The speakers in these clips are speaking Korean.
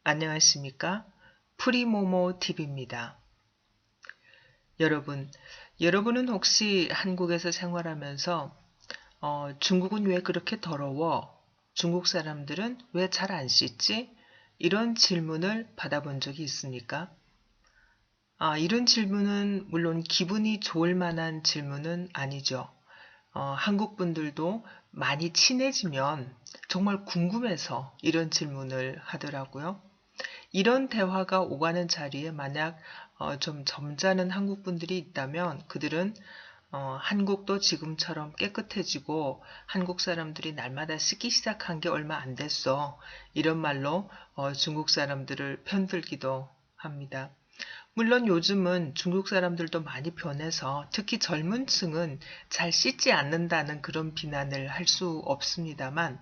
안녕하십니까? 프리모모 TV입니다. 여러분은 혹시 한국에서 생활하면서 중국은 왜 그렇게 더러워? 중국 사람들은 왜 잘 안 씻지? 이런 질문을 받아본 적이 있습니까? 이런 질문은 물론 기분이 좋을 만한 질문은 아니죠. 한국 분들도 많이 친해지면 정말 궁금해서 이런 질문을 하더라고요. 이런 대화가 오가는 자리에 만약 좀 점잖은 한국 분들이 있다면 그들은 한국도 지금처럼 깨끗해지고 한국 사람들이 날마다 씻기 시작한 게 얼마 안 됐어. 이런 말로 중국 사람들을 편들기도 합니다. 물론 요즘은 중국 사람들도 많이 변해서 특히 젊은 층은 잘 씻지 않는다는 그런 비난을 할 수 없습니다만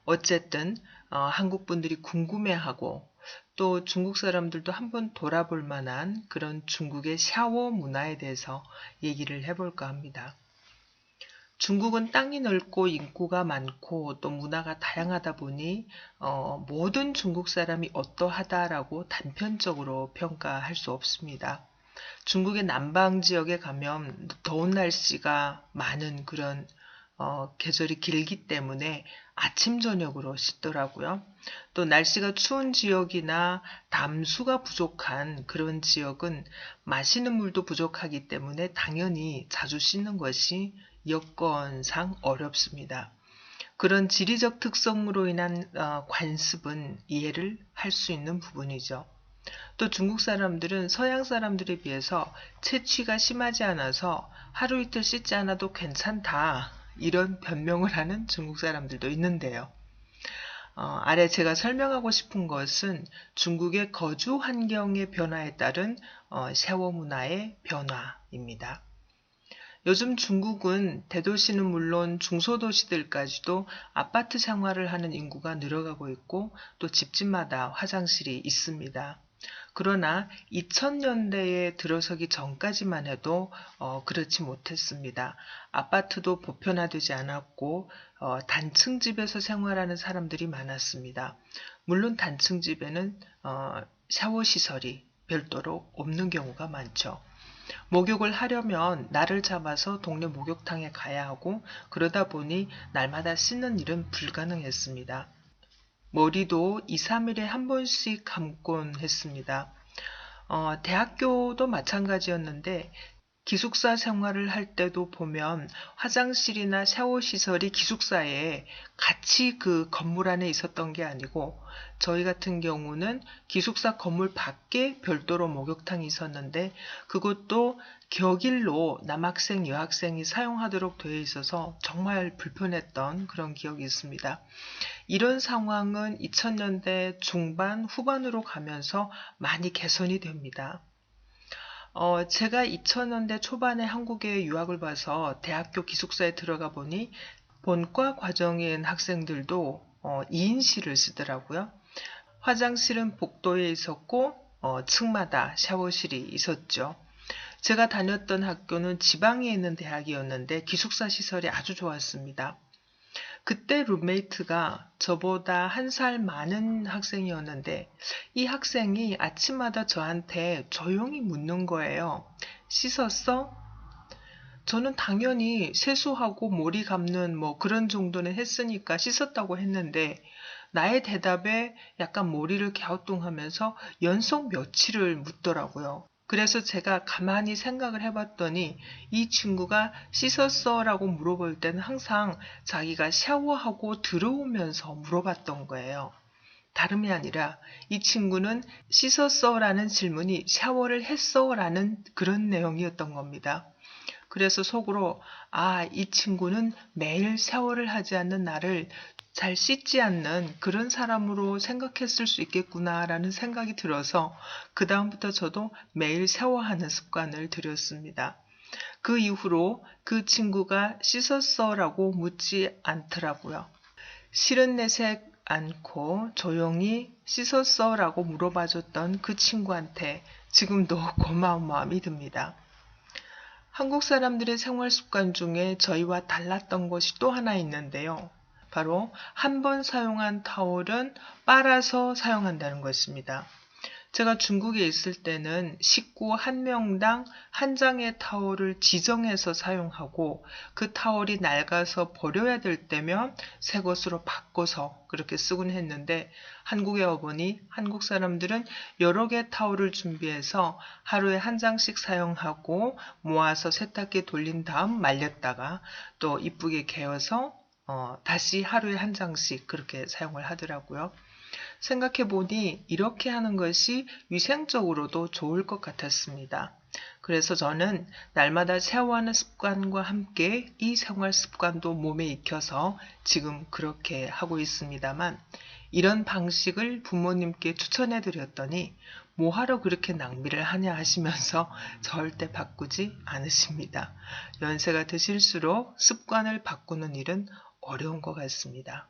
어쨌든 한국 분들이 궁금해하고 또 중국 사람들도 한번 돌아볼 만한 그런 중국의 샤워 문화에 대해서 얘기를 해볼까 합니다. 중국은 땅이 넓고 인구가 많고 또 문화가 다양하다 보니 모든 중국 사람이 어떠하다라고 단편적으로 평가할 수 없습니다. 중국의 남방 지역에 가면 더운 날씨가 많은 그런 계절이 길기 때문에 아침 저녁으로 씻더라고요. 또 날씨가 추운 지역이나 담수가 부족한 그런 지역은 마시는 물도 부족하기 때문에 당연히 자주 씻는 것이 여건상 어렵습니다. 그런 지리적 특성으로 인한 관습은 이해를 할 수 있는 부분이죠. 또 중국 사람들은 서양 사람들에 비해서 체취가 심하지 않아서 하루 이틀 씻지 않아도 괜찮다. 이런 변명을 하는 중국 사람들도 있는데요. 아래 제가 설명하고 싶은 것은 중국의 거주 환경의 변화에 따른 샤워 문화의 변화입니다. 요즘 중국은 대도시는 물론 중소도시들까지도 아파트 생활을 하는 인구가 늘어가고 있고 또 집집마다 화장실이 있습니다. 그러나 2000년대에 들어서기 전까지만 해도 그렇지 못했습니다. 아파트도 보편화되지 않았고 단층집에서 생활하는 사람들이 많았습니다. 물론 단층집에는 샤워 시설이 별도로 없는 경우가 많죠. 목욕을 하려면 날을 잡아서 동네 목욕탕에 가야 하고 그러다 보니 날마다 씻는 일은 불가능했습니다. 머리도 2, 3일에 한 번씩 감곤 했습니다. 대학교도 마찬가지였는데 기숙사 생활을 할 때도 보면 화장실이나 샤워 시설이 기숙사에 같이 그 건물 안에 있었던 게 아니고 저희 같은 경우는 기숙사 건물 밖에 별도로 목욕탕이 있었는데 그것도 격일로 남학생, 여학생이 사용하도록 되어 있어서 정말 불편했던 그런 기억이 있습니다. 이런 상황은 2000년대 중반, 후반으로 가면서 많이 개선이 됩니다. 제가 2000년대 초반에 한국에 유학을 와서 대학교 기숙사에 들어가 보니 본과 과정인 학생들도 2인실을 쓰더라고요. 화장실은 복도에 있었고 층마다 샤워실이 있었죠. 제가 다녔던 학교는 지방에 있는 대학이었는데 기숙사 시설이 아주 좋았습니다. 그때 룸메이트가 저보다 한 살 많은 학생이었는데 이 학생이 아침마다 저한테 조용히 묻는 거예요. 씻었어? 저는 당연히 세수하고 머리 감는 뭐 그런 정도는 했으니까 씻었다고 했는데 나의 대답에 약간 머리를 갸우뚱하면서 연속 며칠을 묻더라고요. 그래서 제가 가만히 생각을 해봤더니 이 친구가 씻었어? 라고 물어볼 때는 항상 자기가 샤워하고 들어오면서 물어봤던 거예요. 다름이 아니라 이 친구는 씻었어? 라는 질문이 샤워를 했어? 라는 그런 내용이었던 겁니다. 그래서 속으로 이 친구는 매일 샤워를 하지 않는 나를 잘 씻지 않는 그런 사람으로 생각했을 수 있겠구나라는 생각이 들어서 그 다음부터 저도 매일 샤워하는 습관을 들였습니다. 그 이후로 그 친구가 씻었어? 라고 묻지 않더라고요. 싫은 내색 않고 조용히 씻었어? 라고 물어봐줬던 그 친구한테 지금도 고마운 마음이 듭니다. 한국 사람들의 생활 습관 중에 저희와 달랐던 것이 또 하나 있는데요. 바로 한 번 사용한 타월은 빨아서 사용한다는 것입니다. 제가 중국에 있을 때는 식구 한 명당 한 장의 타월을 지정해서 사용하고 그 타월이 낡아서 버려야 될 때면 새 것으로 바꿔서 그렇게 쓰곤 했는데 한국에 와보니 한국 사람들은 여러 개의 타월을 준비해서 하루에 한 장씩 사용하고 모아서 세탁기에 돌린 다음 말렸다가 또 이쁘게 개어서 다시 하루에 한 장씩 그렇게 사용을 하더라고요. 생각해보니 이렇게 하는 것이 위생적으로도 좋을 것 같았습니다. 그래서 저는 날마다 샤워하는 습관과 함께 이 생활 습관도 몸에 익혀서 지금 그렇게 하고 있습니다만 이런 방식을 부모님께 추천해 드렸더니 뭐하러 그렇게 낭비를 하냐 하시면서 절대 바꾸지 않으십니다. 연세가 드실수록 습관을 바꾸는 일은 어려운 것 같습니다.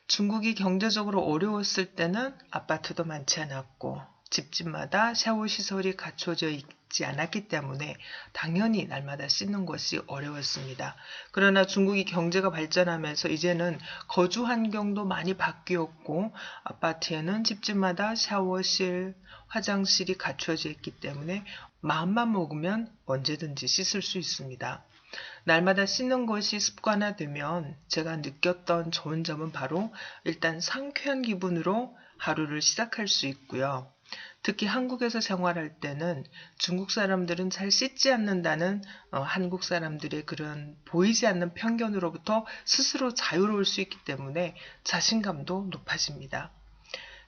중국이 경제적으로 어려웠을 때는 아파트도 많지 않았고 집집마다 샤워 시설이 갖춰져 있지 않았기 때문에 당연히 날마다 씻는 것이 어려웠습니다. 그러나 중국이 경제가 발전하면서 이제는 거주 환경도 많이 바뀌었고 아파트에는 집집마다 샤워실, 화장실이 갖춰져 있기 때문에 마음만 먹으면 언제든지 씻을 수 있습니다. 날마다 씻는 것이 습관화되면 제가 느꼈던 좋은 점은 바로 일단 상쾌한 기분으로 하루를 시작할 수 있고요. 특히 한국에서 생활할 때는 중국 사람들은 잘 씻지 않는다는 한국 사람들의 그런 보이지 않는 편견으로부터 스스로 자유로울 수 있기 때문에 자신감도 높아집니다.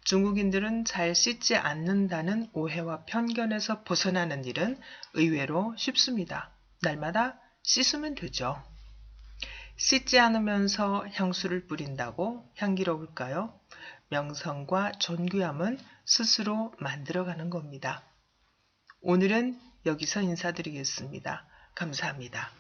중국인들은 잘 씻지 않는다는 오해와 편견에서 벗어나는 일은 의외로 쉽습니다. 날마다 씻으면 되죠. 씻지 않으면서 향수를 뿌린다고 향기로울까요? 명성과 존귀함은 스스로 만들어가는 겁니다. 오늘은 여기서 인사드리겠습니다. 감사합니다.